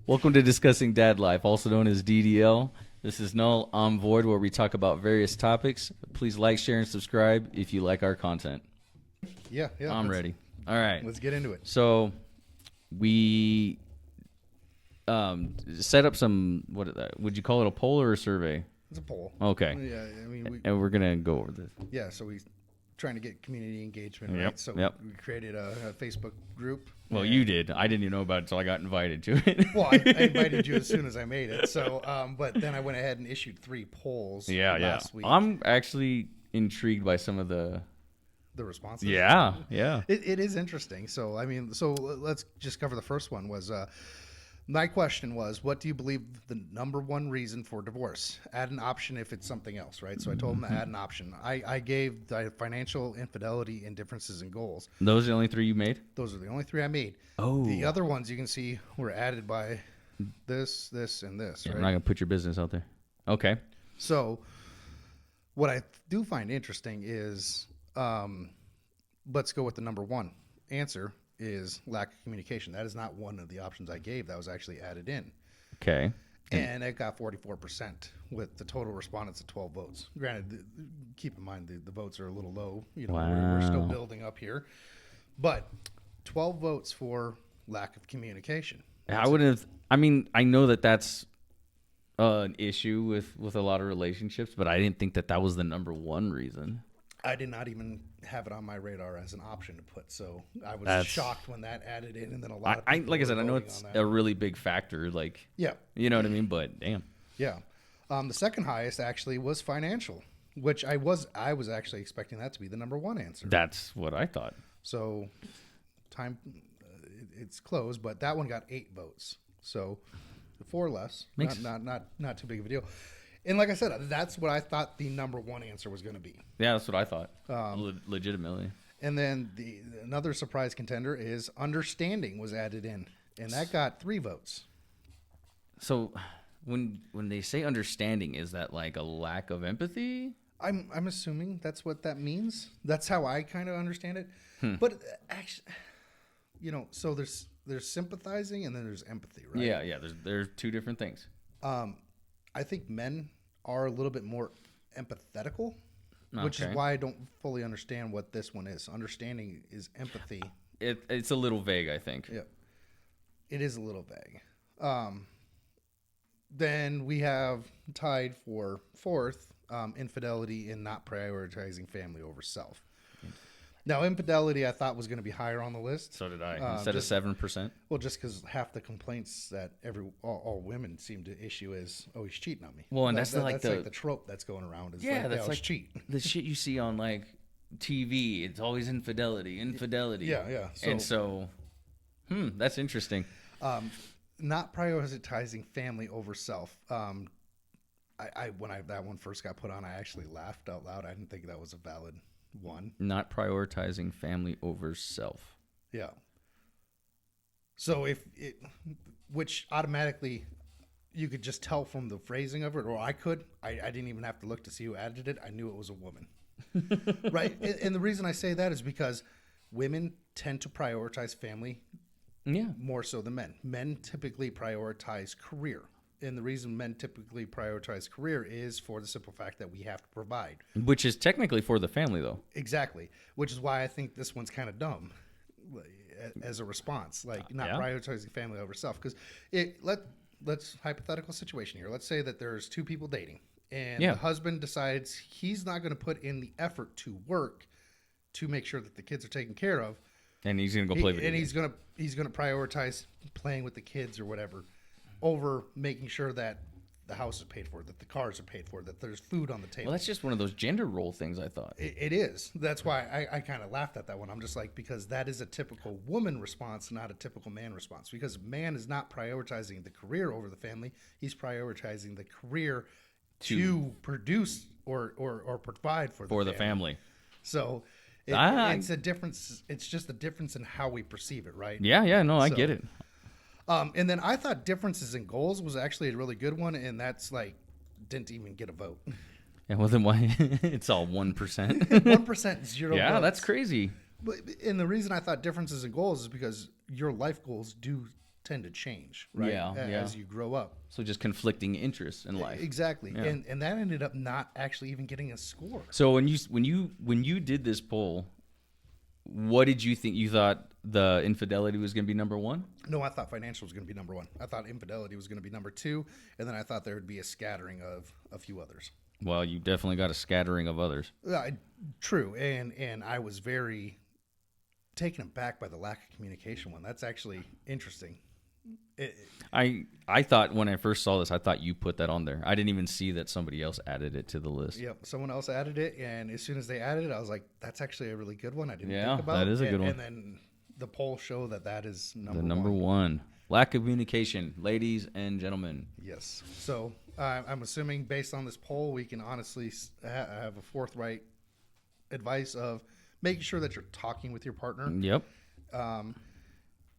Welcome to Discussing Dad Life, also known as DDL. This is Null on Void, where we talk about various topics. Please like, share, and subscribe if you like our content. Yeah. I'm ready. All right. Let's get into it. So we set up some, what would you call it, a poll or a survey? It's a poll. Okay. Yeah, I mean, And we're going to go over this. so we trying to get community engagement, Yep, right? So yep. we created a Facebook group. Well, and- you did. I didn't even know about it until I got invited to it. Well, I invited you as soon as I made it. So, but then I went ahead and issued 3 polls last week. I'm actually intrigued by some of the... The responses. Yeah. It is interesting. So, I mean, let's just cover the first one was, my question was, what do you believe the number one reason for divorce? Add an option if it's something else, right? So I told them to add an option. I gave the financial infidelity and differences in goals. Those are the only 3 you made? Those are the only 3 I made. Oh. The other ones you can see were added by this, and this, Yeah, right? I'm not going to put your business out there. Okay. So what I do find interesting is, let's go with the number one answer is lack of communication. That is not one of the options I gave. That was actually added in. Okay. And it got 44% with the total respondents of 12 votes. Granted, keep in mind the votes are a little low. You know, we're still Wow. building up here. But 12 votes for lack of communication. I wouldn't have... I mean, I know that that's an issue with a lot of relationships, but I didn't think that was the number one reason. I did not even have it on my radar as an option to put, so I was That's- shocked when that added in, and then a lot of I people like I were said, I know voting it's on that. a really big factor. Like, Yeah, you know what I mean? But damn. yeah. The second highest actually was financial, which I was actually expecting that to be the number one answer. That's what I thought. So, it's close, but that one got 8 votes, so 4 less. Makes- Not too big of a deal. And like I said, that's what I thought the number one answer was going to be. Yeah, that's what I thought. Legitimately. And then another surprise contender is understanding was added in, and that got 3 votes. So when they say understanding, is that like a lack of empathy? I'm assuming that's what that means. That's how I kind of understand it. But actually, you know, so there's sympathizing and then there's empathy, right? Yeah. There's 2 different things. I think men are a little bit more empathetical, which is Okay. why I don't fully understand what this one is. Understanding is empathy. It's a little vague, I think. Yeah, it is a little vague. Then we have tied for 4th, infidelity and not prioritizing family over self. Now, infidelity I thought was going to be higher on the list. So did I. Instead of 7%. Well, just because half the complaints that all women seem to issue is, "Oh, he's cheating on me." Well, and that's like the trope that's going around. Is Yeah, like, that's "Oh, like cheat." the shit you see on like TV. It's always infidelity. Yeah. And so, that's interesting. Not prioritizing family over self. When that one first got put on, I actually laughed out loud. I didn't think that was a valid one. Not prioritizing family over self. Yeah. So which automatically you could just tell from the phrasing of it, or I didn't even have to look to see who added it. I knew it was a woman. Right. And the reason I say that is because women tend to prioritize family Yeah. more so than men. Men typically prioritize career. And the reason men typically prioritize career is for the simple fact that we have to provide. Which is technically for the family, though. Exactly. Which is why I think this one's kind of dumb as a response, like not Yeah. prioritizing family over self. Because let's hypothetical situation here. Let's say that there's 2 people dating, and Yeah. the husband decides he's not going to put in the effort to work to make sure that the kids are taken care of. And he's going to go play video And games. he's gonna prioritize playing with the kids or whatever over making sure that the house is paid for, that the cars are paid for, that there's food on the table. Well, that's just one of those gender role things, I thought. It is. That's why I kind of laughed at that one. I'm just like, because that is a typical woman response, not a typical man response. Because man is not prioritizing the career over the family. He's prioritizing the career to produce or provide for For the family. So it's a difference. It's just a difference in how we perceive it, right? Yeah, no, I So- get it. And then I thought differences in goals was actually a really good one, and that's like didn't even get a vote. Yeah, well, then why? It's all 1%. 1%, 0 Yeah, votes. that's crazy. And the reason I thought differences in goals is because your life goals do tend to change, right? Yeah, yeah. As you grow up. So just conflicting interests in life. Exactly. Yeah. And that ended up not actually even getting a score. So when you did this poll, what did you think? You thought the infidelity was going to be number one? No, I thought financial was going to be number one. I thought infidelity was going to be number two. And then I thought there would be a scattering of a few others. Well, you definitely got a scattering of others. True. And I was very taken aback by the lack of communication one. That's actually interesting. I thought when I first saw this, I thought you put that on there. I didn't even see that somebody else added it to the list. Yep, someone else added it, and as soon as they added it, I was like, "That's actually a really good one." I didn't Yeah, think about. that is a good one. And then the poll showed that is number The number one. Lack of communication, ladies and gentlemen. Yes. So I'm assuming based on this poll, we can honestly have a forthright advice of making sure that you're talking with your partner, Yep. and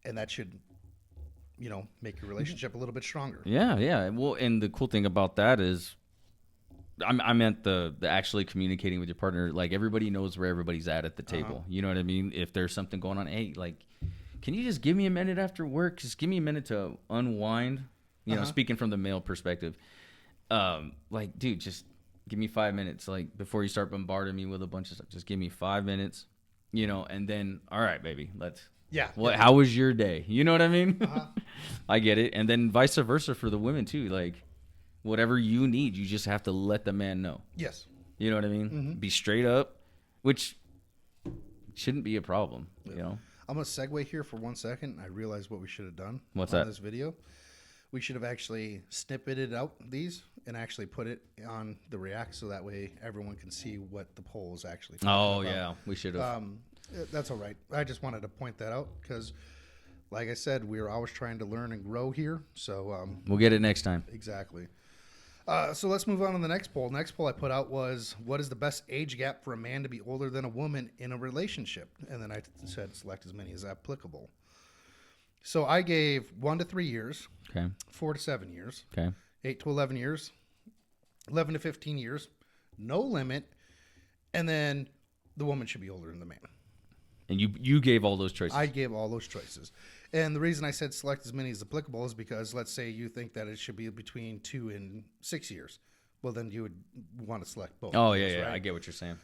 that should, make your relationship a little bit stronger. Yeah, yeah. Well, and the cool thing about that is, I meant the actually communicating with your partner. Like everybody knows where everybody's at the table. You know what I mean? If there's something going on, hey, like, can you just give me a minute after work? Just give me a minute to unwind. You know, speaking from the male perspective, like, dude, just give me 5 minutes. Like before you start bombarding me with a bunch of stuff, just give me 5 minutes. And then, all right, baby, let's. Yeah. How was your day? You know what I mean? I get it. And then vice versa for the women too. Like whatever you need, you just have to let the man know. Yes. You know what I mean? Be straight up, which shouldn't be a problem, I'm going to segue here for 1 second. I realized what we should have done. What's on that? This video. We should have actually snippeted out these and actually put it on the React so that way everyone can see what the poll is actually talking about. Yeah, we should have. That's all right. I just wanted to point that out because, like I said, we're always trying to learn and grow here. So We'll get it next time. exactly. So let's move on to the next poll. Next poll I put out was, what is the best age gap for a man to be older than a woman in a relationship? And then I said select as many as applicable. So I gave 1 to 3 years, Okay. 4 to 7 years, Okay. 8 to 11 years, 11 to 15 years, no limit, and then the woman should be older than the man. And you gave all those choices. I gave all those choices. And the reason I said select as many as applicable is because let's say you think that it should be between 2 and 6 years. Well, then you would want to select both. Oh, of yeah, those, yeah. right? I get what you're saying.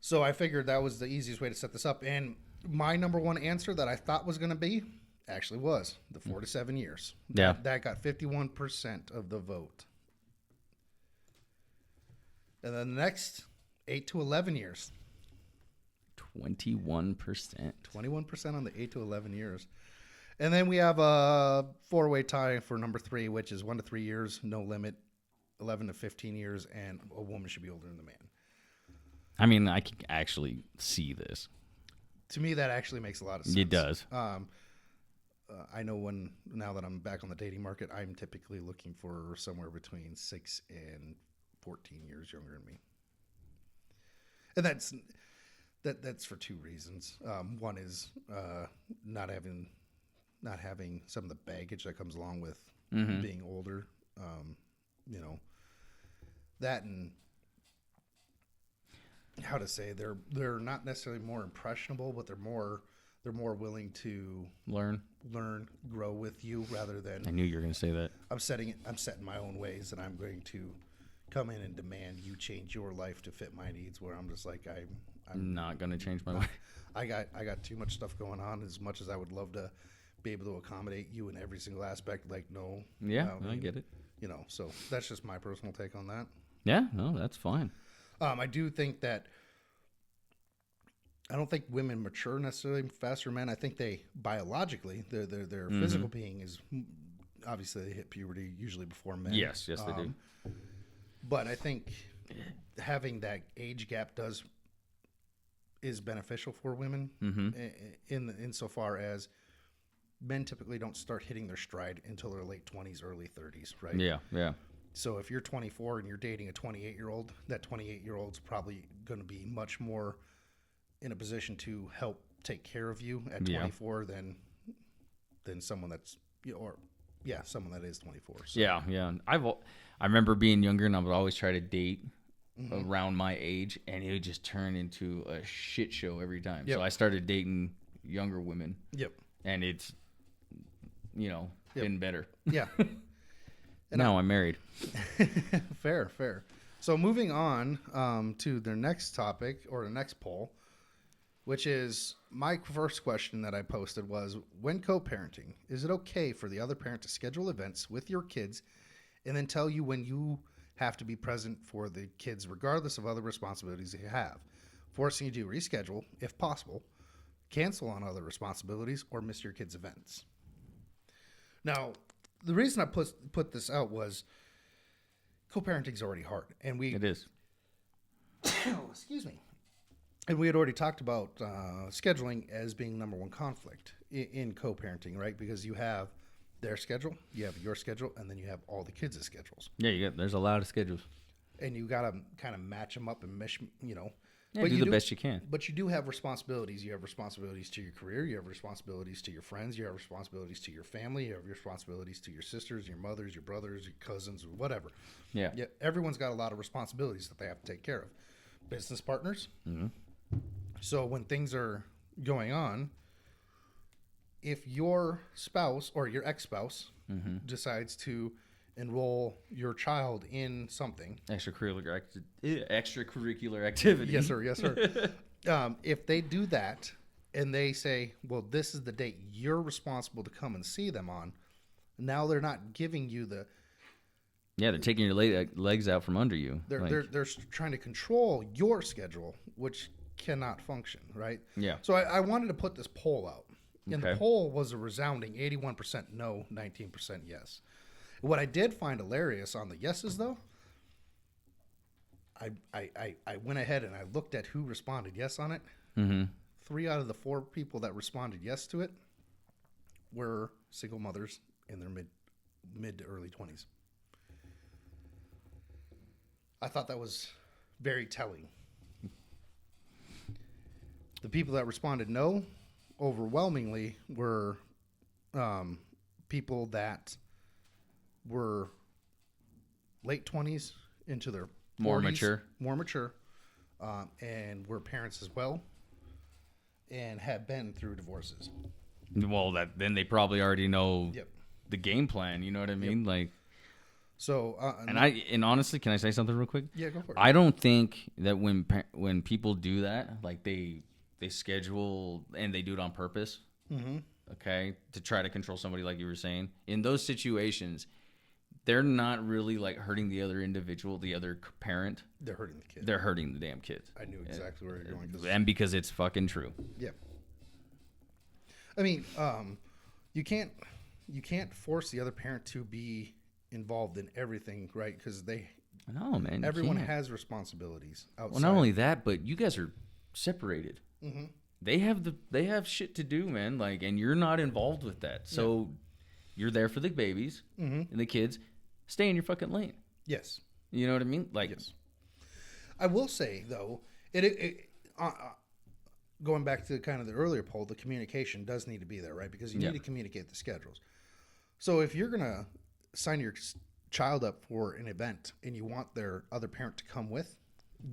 So I figured that was the easiest way to set this up. And my number one answer that I thought was going to be actually was the 4 to 7 years. Yeah. That got 51% of the vote. And then the next 8 to 11 years. 21%. 21% on the 8 to 11 years. And then we have a 4-way tie for number 3, which is 1 to 3 years, no limit, 11 to 15 years, and a woman should be older than the man. I mean, I can actually see this. To me, that actually makes a lot of sense. It does. I know now that I'm back on the dating market, I'm typically looking for somewhere between 6 and 14 years younger than me. And that's for 2 reasons. One is not having some of the baggage that comes along with being older. That, and how to say, they're not necessarily more impressionable, but they're more willing to Learn. grow with you rather than I knew you were going to say that. I'm setting my own ways, and I'm going to come in and demand you change your life to fit my needs. Where I'm just like I'm not going to change my way. I got too much stuff going on. As much as I would love to be able to accommodate you in every single aspect, like no. Yeah, I get it. So that's just my personal take on that. Yeah, no, that's fine. I do think that I don't think women mature necessarily faster than men. I think they biologically their physical being is obviously they hit puberty usually before men. Yes, they do. But I think having that age gap is beneficial for women insofar as men typically don't start hitting their stride until their late 20s, early 30s, right? Yeah, yeah. So if you're 24 and you're dating a 28-year-old, that 28-year-old's probably going to be much more in a position to help take care of you at 24 than someone that's someone that is 24. So. Yeah, yeah. I remember being younger and I would always try to date around my age, and it would just turn into a shit show every time. Yep. So I started dating younger women. Yep. And it's, Yep. been better. Yeah. Now I'm married. Fair. So moving on to the next topic or the next poll, which is my first question that I posted was, when co-parenting, is it okay for the other parent to schedule events with your kids and then tell you when you have to be present for the kids regardless of other responsibilities you have, forcing you to reschedule if possible, cancel on other responsibilities, or miss your kids' events? Now, the reason I put this out was co-parenting is already hard, and It is. excuse me, and we had already talked about scheduling as being number one conflict in co-parenting, right? Because you have their schedule, you have your schedule, and then you have all the kids' schedules, Yeah, there's a lot of schedules. and you got to kind of match them up and mesh, Yeah, But do you the best you can. But you do have responsibilities. You have responsibilities to your career. You have responsibilities to your friends. You have responsibilities to your family. You have responsibilities to your sisters, your mothers, your brothers, your cousins, whatever. Yeah. Everyone's got a lot of responsibilities that they have to take care of. Business partners. Mm-hmm. So when things are going on, if your spouse or your ex-spouse decides to enroll your child in something, Extracurricular activity. yes sir, if they do that and they say, well, this is the date you're responsible to come and see them on, now they're not giving you the Yeah, they're taking your legs out from under you. they're trying to control your schedule, which cannot function, right? Yeah. So I wanted to put this poll out, and the Okay. poll was a resounding 81% no, 19% yes. What I did find hilarious on the yeses, though, I went ahead and I looked at who responded yes on it. Mm-hmm. 3 out of the 4 people that responded yes to it were single mothers in their mid to early 20s. I thought that was very telling. The people that responded no, overwhelmingly, were people that were late 20s into their 40s, more mature, and were parents as well, and had been through divorces. Well, then they probably already know Yep. the game plan. You know what I mean? Like, So, and honestly, can I say something real quick? yeah, go for it. I don't think that when people do that, like they schedule and they do it on purpose, okay, to try to control somebody, like you were saying. In those situations, they're not really like hurting the other individual, the other parent. They're hurting the kid. They're hurting the damn kids. I knew exactly where you're going. And because it's fucking true. Yeah. I mean, you can't force the other parent to be involved in everything, right? Because No, man. you everyone can't. has responsibilities outside. Well, not only that, but you guys are separated. Mm-hmm. They have shit to do, man. Like, and you're not involved with that. So you're there for the babies and the kids. Stay in your fucking lane. Yes. You know what I mean? Like, Yes. I will say though, going back to kind of the earlier poll, the communication does need to be there, right? Because you need to communicate the schedules. So if you're gonna sign your child up for an event and you want their other parent to come with,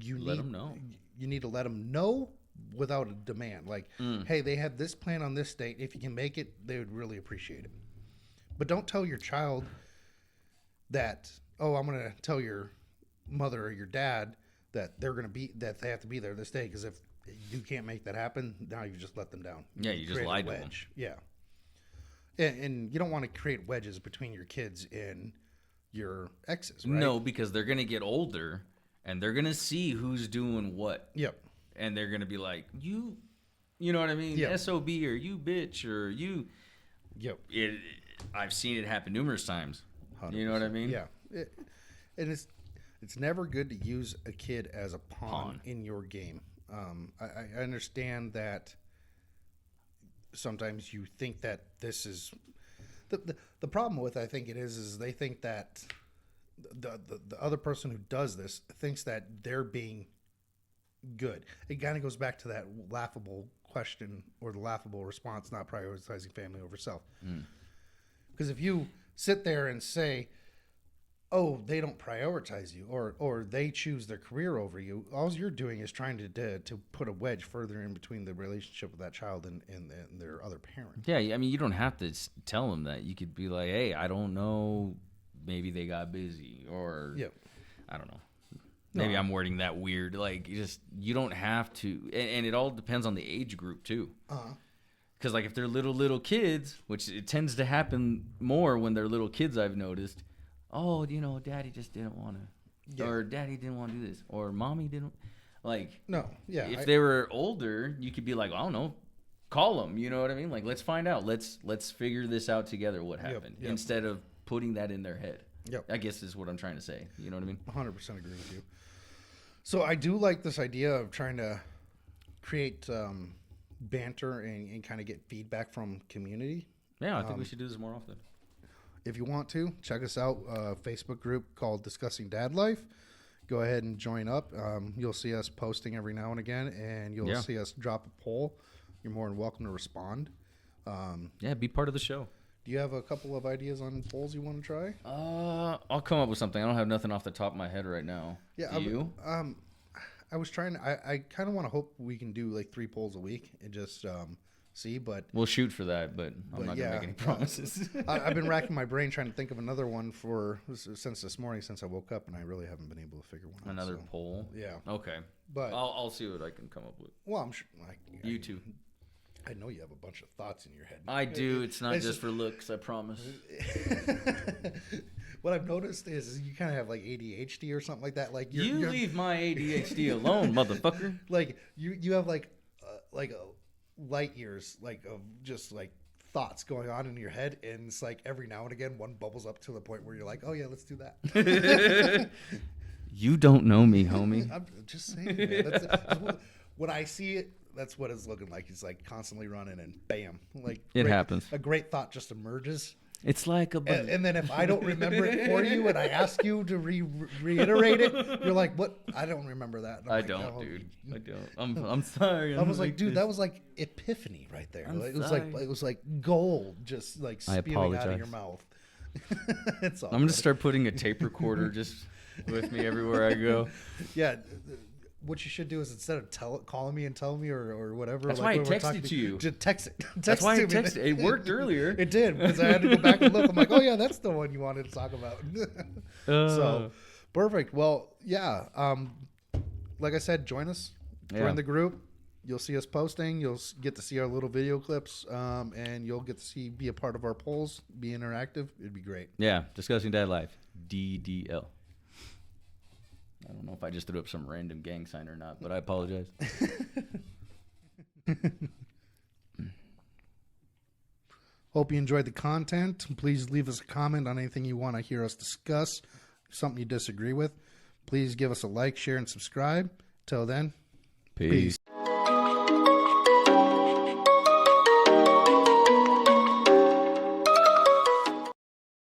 Let 'em know. You need to let them know without a demand. Like, hey, they have this plan on this date. If you can make it, they would really appreciate it. But don't tell your child that, oh, I'm going to tell your mother or your dad that that they have to be there this day, because if you can't make that happen, now you just let them down. Yeah, you just create a lied to them. wedge. Yeah. And you don't want to create wedges between your kids and your exes, right? no, because they're gonna get older and they're gonna see who's doing what, Yep. and they're gonna be like, you know what I mean? Yeah. SOB or you bitch or you. Yep. I've seen it happen numerous times. You know what I mean? Yeah. And it's never good to use a kid as a pawn. In your game. I understand that sometimes you think that this is the problem with, I think it is they think that the other person who does this thinks that they're being good. It kind of goes back to that laughable question or the laughable response, not prioritizing family over self. Because if you sit there and say, oh, they don't prioritize you, or they choose their career over you. All you're doing is trying to put a wedge further in between the relationship with that child and their other parent. Yeah, I mean, you don't have to tell them that. You could be like, hey, I don't know, maybe they got busy, or Yep. I don't know. Maybe No. I'm wording that weird. Like, you don't have to, and it all depends on the age group too. Because like if they're little kids, which it tends to happen more when they're little kids, I've noticed. Oh, daddy just didn't want to, or daddy didn't want to do this, or mommy didn't. Like, No, yeah. if they were older, you could be like, I don't know, call them. You know what I mean? Like, let's find out. Let's figure this out together. What happened? Yep. Instead of putting that in their head. Yep. I guess is what I'm trying to say. You know what I mean? 100% agree with you. So I do like this idea of trying to create banter and kind of get feedback from community. Yeah, I think we should do this more often. If you want to, check us out. Facebook group called Discussing Dad Life. Go ahead and join up. You'll see us posting every now and again, and you'll see us drop a poll. You're more than welcome to respond. Yeah, be part of the show. Do you have a couple of ideas on polls you want to try? I'll come up with something. I don't have nothing off the top of my head right now. Yeah, Do you? I was trying. I kind of want to hope we can do like 3 polls a week and just see. But We'll shoot for that, but I'm not gonna make any promises. I've been racking my brain trying to think of another one since this morning, since I woke up, and I really haven't been able to figure one out. Another So, poll. yeah, Okay. but I'll see what I can come up with. well, I'm sure. You too. I know you have a bunch of thoughts in your head. I do. It's not It's just for looks. I promise. What I've noticed is you kind of have like ADHD or something like that. Like You leave my ADHD alone, motherfucker. like you have like light years like of just like thoughts going on in your head, and it's like every now and again one bubbles up to the point where you're like, oh yeah, let's do that. You don't know me, homie. I'm just saying, man. That's when I see it, that's what it's looking like. It's like constantly running, and bam, like It happens. A great thought just emerges. It's like a button. And then if I don't remember it for you and I ask you to reiterate it, you're like, "What? I don't remember that." And I'm I like, don't, "Oh." dude. I don't. I'm sorry. I was like, dude, that was like epiphany right there. I'm Like, sorry. it was like gold, just like I spewing out of apologize. your mouth. It's all I'm gonna good. start putting a tape recorder just with me everywhere I go. Yeah. What you should do is instead of calling me and telling me or whatever. That's like why I when we're texted talking, to you. Just text it. That's why I to me. texted. It worked earlier. It did, because I had to go back and look. I'm like, oh yeah, that's the one you wanted to talk about. So perfect. Well, yeah. Like I said, join us. Join Yeah. the group. You'll see us posting. You'll get to see our little video clips, and you'll get to be a part of our polls, be interactive. It'd be great. Yeah, Discussing Dad Life. DDL. I don't know if I just threw up some random gang sign or not, but I apologize. Hope you enjoyed the content. Please leave us a comment on anything you want to hear us discuss. Something you disagree with. Please give us a like, share, and subscribe. Till then, Peace.